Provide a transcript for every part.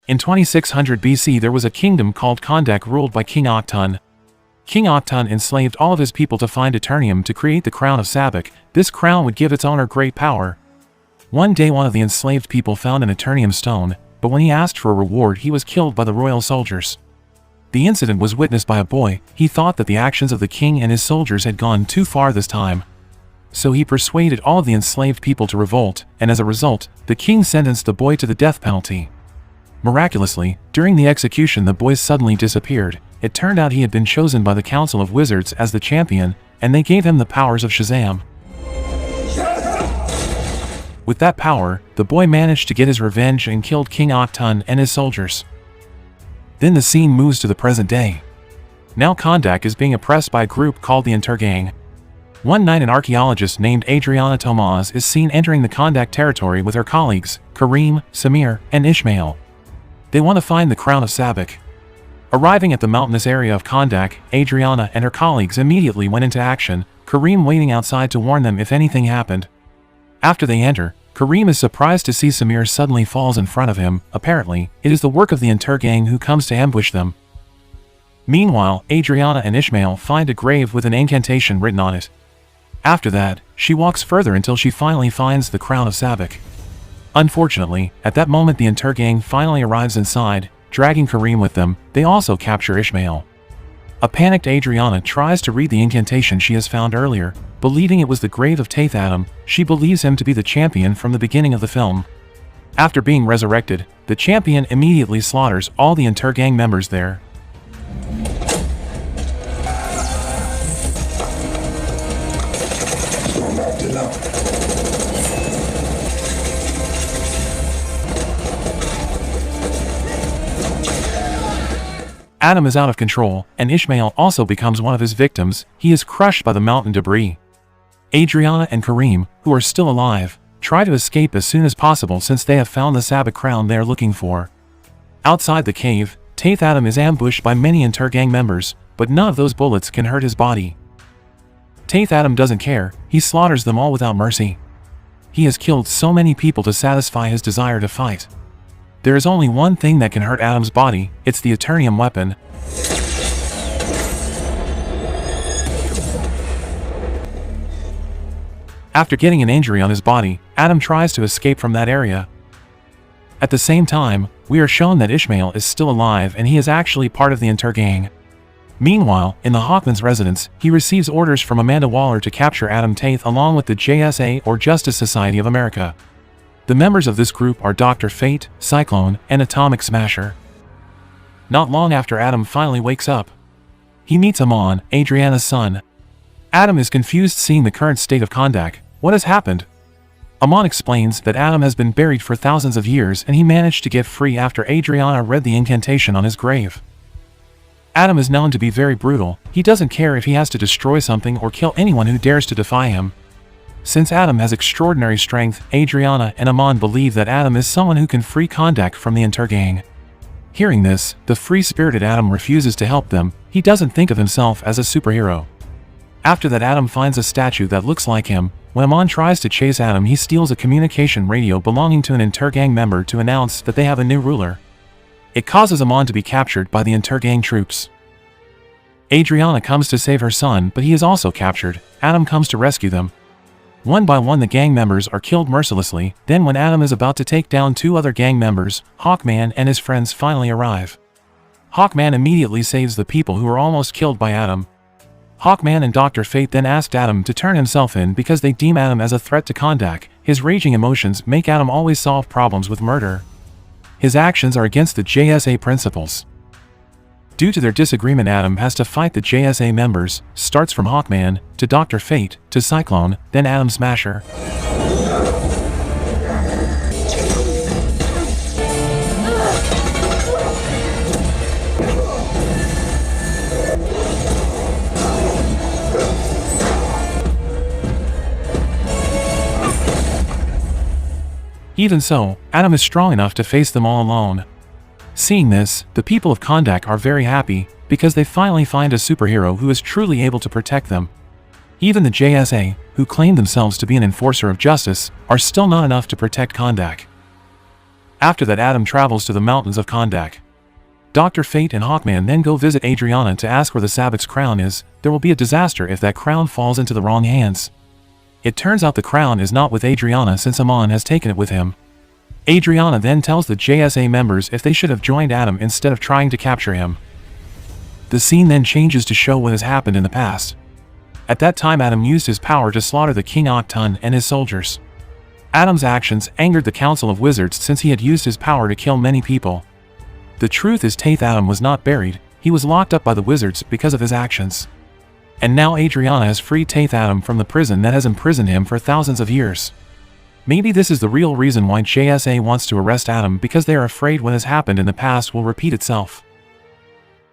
In 2600 BC there was a kingdom called Kahndaq ruled by King Anh-Kot. King Anh-Kot enslaved all of his people to find Eternium to create the Crown of Sabbac. This crown would give its owner great power. One day one of the enslaved people found an Eternium stone, but when he asked for a reward he was killed by the royal soldiers. The incident was witnessed by a boy. He thought that the actions of the king and his soldiers had gone too far this time. So he persuaded all of the enslaved people to revolt, and as a result, the king sentenced the boy to the death penalty. Miraculously, during the execution the boy suddenly disappeared. It turned out he had been chosen by the Council of Wizards as the champion, and they gave him the powers of Shazam. With that power, the boy managed to get his revenge and killed King Anh-Kot and his soldiers. Then the scene moves to the present day. Now Kahndaq is being oppressed by a group called the Eternium. One night an archaeologist named Adriana Tomaz is seen entering the Kahndaq territory with her colleagues, Karim, Samir, and Ishmael. They want to find the Crown of Sabbac. Arriving at the mountainous area of Kahndaq, Adriana and her colleagues immediately went into action, Karim waiting outside to warn them if anything happened. After they enter, Karim is surprised to see Samir suddenly falls in front of him. Apparently, it is the work of the Eternium who comes to ambush them. Meanwhile, Adriana and Ishmael find a grave with an incantation written on it. After that, she walks further until she finally finds the Crown of Sabbac. Unfortunately, at that moment the Eternium finally arrives inside, dragging Karim with them. They also capture Ishmael. A panicked Adriana tries to read the incantation she has found earlier. Believing it was the grave of Teth-Adam, she believes him to be the champion from the beginning of the film. After being resurrected, the champion immediately slaughters all the Eternium members there. Adam is out of control, and Ishmael also becomes one of his victims. He is crushed by the mountain debris. Adriana and Karim, who are still alive, try to escape as soon as possible since they have found the Sabbac crown they are looking for. Outside the cave, Teth-Adam is ambushed by many Eternium members, but none of those bullets can hurt his body. Teth-Adam doesn't care, he slaughters them all without mercy. He has killed so many people to satisfy his desire to fight. There is only one thing that can hurt Adam's body, it's the Eternium weapon. After getting an injury on his body, Adam tries to escape from that area. At the same time, we are shown that Ishmael is still alive and he is actually part of the Eternium. Meanwhile, in the Hawkman's residence, he receives orders from Amanda Waller to capture Adam Tate along with the JSA or Justice Society of America. The members of this group are Dr. Fate, Cyclone, and Atomic Smasher. Not long after Adam finally wakes up, he meets Amon, Adriana's son. Adam is confused seeing the current state of Kahndaq. What has happened? Amon explains that Adam has been buried for thousands of years and he managed to get free after Adriana read the incantation on his grave. Adam is known to be very brutal. He doesn't care if he has to destroy something or kill anyone who dares to defy him. Since Adam has extraordinary strength, Adriana and Amon believe that Adam is someone who can free Kahndaq from the Eternium. Hearing this, the free-spirited Adam refuses to help them. He doesn't think of himself as a superhero. After that, Adam finds a statue that looks like him. When Amon tries to chase Adam, he steals a communication radio belonging to an Eternium member to announce that they have a new ruler. It causes Amon to be captured by the Eternium troops. Adriana comes to save her son, but he is also captured. Adam comes to rescue them. One by one the gang members are killed mercilessly. Then when Adam is about to take down two other gang members, Hawkman and his friends finally arrive. Hawkman immediately saves the people who are almost killed by Adam. Hawkman and Dr. Fate then asked Adam to turn himself in because they deem Adam as a threat to Kahndaq. His raging emotions make Adam always solve problems with murder. His actions are against the JSA principles. Due to their disagreement, Adam has to fight the JSA members, starts from Hawkman, to Dr. Fate, to Cyclone, then Adam Smasher. Even so, Adam is strong enough to face them all alone. Seeing this, the people of Kahndaq are very happy, because they finally find a superhero who is truly able to protect them. Even the JSA, who claim themselves to be an enforcer of justice, are still not enough to protect Kahndaq. After that, Adam travels to the mountains of Kahndaq. Dr. Fate and Hawkman then go visit Adriana to ask where the Sabac's crown is. There will be a disaster if that crown falls into the wrong hands. It turns out the crown is not with Adriana since Amon has taken it with him. Adriana then tells the JSA members if they should have joined Adam instead of trying to capture him. The scene then changes to show what has happened in the past. At that time, Adam used his power to slaughter the King Octon and his soldiers. Adam's actions angered the Council of Wizards since he had used his power to kill many people. The truth is, Teth-Adam was not buried, he was locked up by the wizards because of his actions. And now Adriana has freed Teth-Adam from the prison that has imprisoned him for thousands of years. Maybe this is the real reason why JSA wants to arrest Adam, because they are afraid what has happened in the past will repeat itself.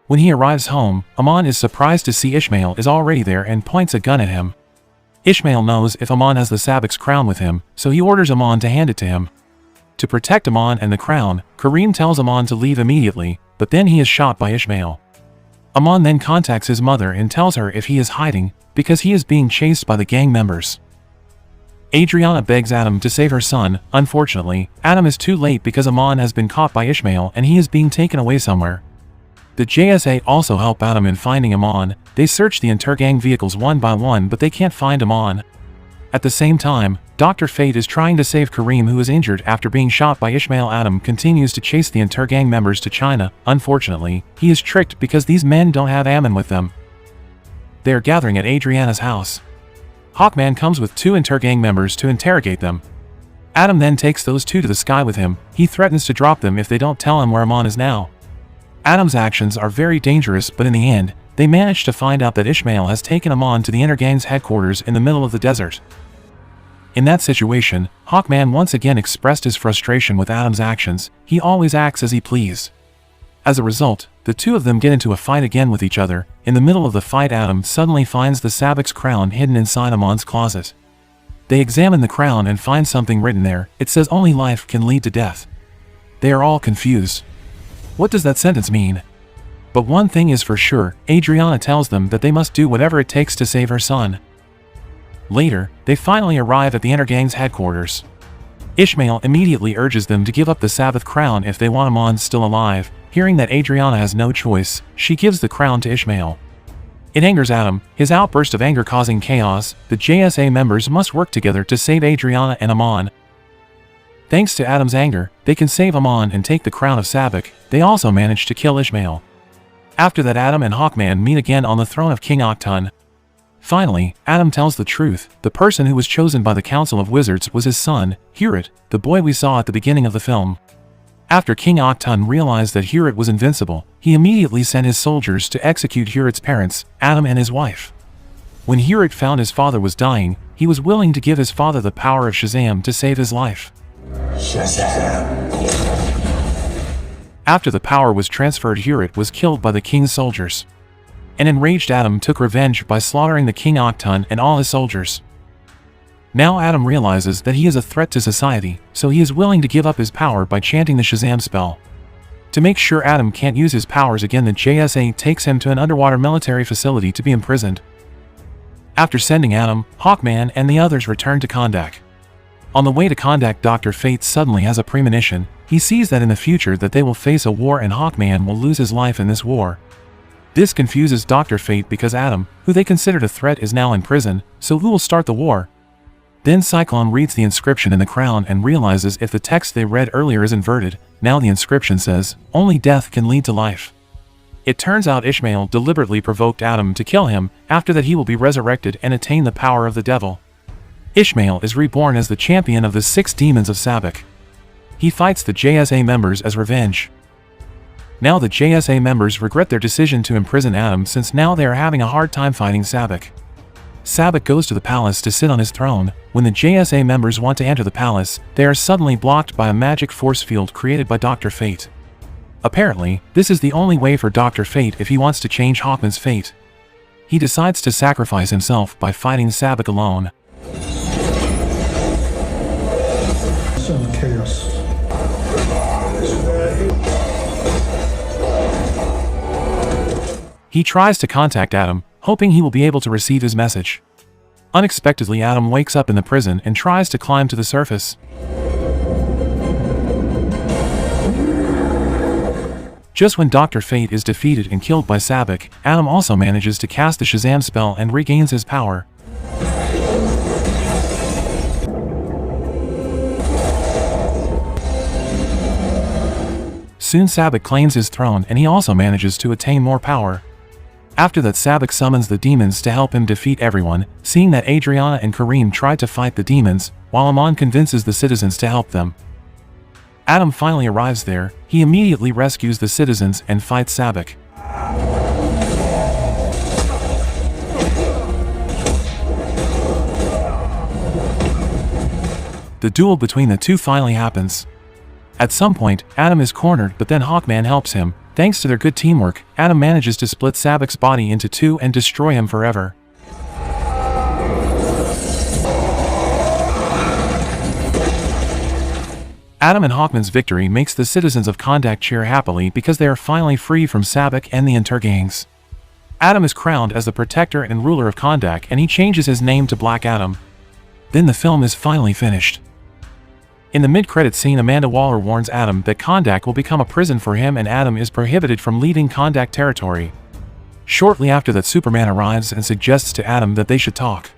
When he arrives home, Amon is surprised to see Ishmael is already there and points a gun at him. Ishmael knows if Amon has the Sabac's crown with him, so he orders Amon to hand it to him. To protect Amon and the crown, Kareem tells Amon to leave immediately, but then he is shot by Ishmael. Amon then contacts his mother and tells her if he is hiding, because he is being chased by the gang members. Adriana begs Adam to save her son. Unfortunately, Adam is too late because Amon has been caught by Ishmael and he is being taken away somewhere. The JSA also help Adam in finding Amon. They search the Intergang vehicles one by one, but they can't find Amon. At the same time, Dr. Fate is trying to save Kareem, who is injured after being shot by Ishmael. Adam continues to chase the Intergang members to China. Unfortunately, he is tricked because these men don't have Ammon with them. They are gathering at Adriana's house. Hawkman comes with 2 Intergang members to interrogate them. Adam then takes those 2 to the sky with him. He threatens to drop them if they don't tell him where Amon is now. Adam's actions are very dangerous, but in the end, they manage to find out that Ishmael has taken Amon to the Intergang's headquarters in the middle of the desert. In that situation, Hawkman once again expressed his frustration with Adam's actions. He always acts as he pleases. As a result, the 2 of them get into a fight again with each other. In the middle of the fight, Adam suddenly finds the Sabac's crown hidden inside Amon's closet. They examine the crown and find something written there. It says only life can lead to death. They are all confused. What does that sentence mean? But one thing is for sure, Adriana tells them that they must do whatever it takes to save her son. Later, they finally arrive at the Intergang's headquarters. Ishmael immediately urges them to give up the Sabbac crown if they want Amon still alive. Hearing that Adriana has no choice, she gives the crown to Ishmael. It angers Adam, his outburst of anger causing chaos. The JSA members must work together to save Adriana and Amon. Thanks to Adam's anger, they can save Amon and take the Crown of Sabbac. They also manage to kill Ishmael. After that, Adam and Hawkman meet again on the throne of King Octon. Finally, Adam tells the truth. The person who was chosen by the Council of Wizards was his son, Huret, the boy we saw at the beginning of the film. After King Octon realized that Huret was invincible, he immediately sent his soldiers to execute Huret's parents, Adam and his wife. When Huret found his father was dying, he was willing to give his father the power of Shazam to save his life. Shazam. After the power was transferred, Huret was killed by the king's soldiers. An enraged Adam took revenge by slaughtering the King Octon and all his soldiers. Now Adam realizes that he is a threat to society, so he is willing to give up his power by chanting the Shazam spell. To make sure Adam can't use his powers again, the JSA takes him to an underwater military facility to be imprisoned. After sending Adam, Hawkman and the others return to Kahndaq. On the way to Kahndaq, Dr. Fate suddenly has a premonition. He sees that in the future that they will face a war and Hawkman will lose his life in this war. This confuses Dr. Fate because Adam, who they considered a threat, is now in prison, so who will start the war? Then Cyclone reads the inscription in the crown and realizes if the text they read earlier is inverted, now the inscription says, only death can lead to life. It turns out Ishmael deliberately provoked Adam to kill him. After that he will be resurrected and attain the power of the devil. Ishmael is reborn as the champion of the 6 demons of Sabbac. He fights the JSA members as revenge. Now the JSA members regret their decision to imprison Adam since now they are having a hard time fighting Sabbac. Sabbac goes to the palace to sit on his throne. When the JSA members want to enter the palace, they are suddenly blocked by a magic force field created by Dr. Fate. Apparently, this is the only way for Dr. Fate if he wants to change Hawkman's fate. He decides to sacrifice himself by fighting Sabbac alone. Some chaos. He tries to contact Adam, hoping he will be able to receive his message. Unexpectedly, Adam wakes up in the prison and tries to climb to the surface. Just when Dr. Fate is defeated and killed by Sabbac, Adam also manages to cast the Shazam spell and regains his power. Soon Sabbac claims his throne and he also manages to attain more power. After that, Sabbac summons the demons to help him defeat everyone, seeing that Adriana and Kareem tried to fight the demons, while Amon convinces the citizens to help them. Adam finally arrives there, he immediately rescues the citizens and fights Sabbac. The duel between the two finally happens. At some point, Adam is cornered, but then Hawkman helps him. Thanks to their good teamwork, Adam manages to split Sabbac's body into two and destroy him forever. Adam and Hawkman's victory makes the citizens of Kahndaq cheer happily because they are finally free from Sabbac and the Intergangs. Adam is crowned as the protector and ruler of Kahndaq, and he changes his name to Black Adam. Then the film is finally finished. In the mid-credit scene, Amanda Waller warns Adam that Kahndaq will become a prison for him and Adam is prohibited from leaving Kahndaq territory. Shortly after that, Superman arrives and suggests to Adam that they should talk.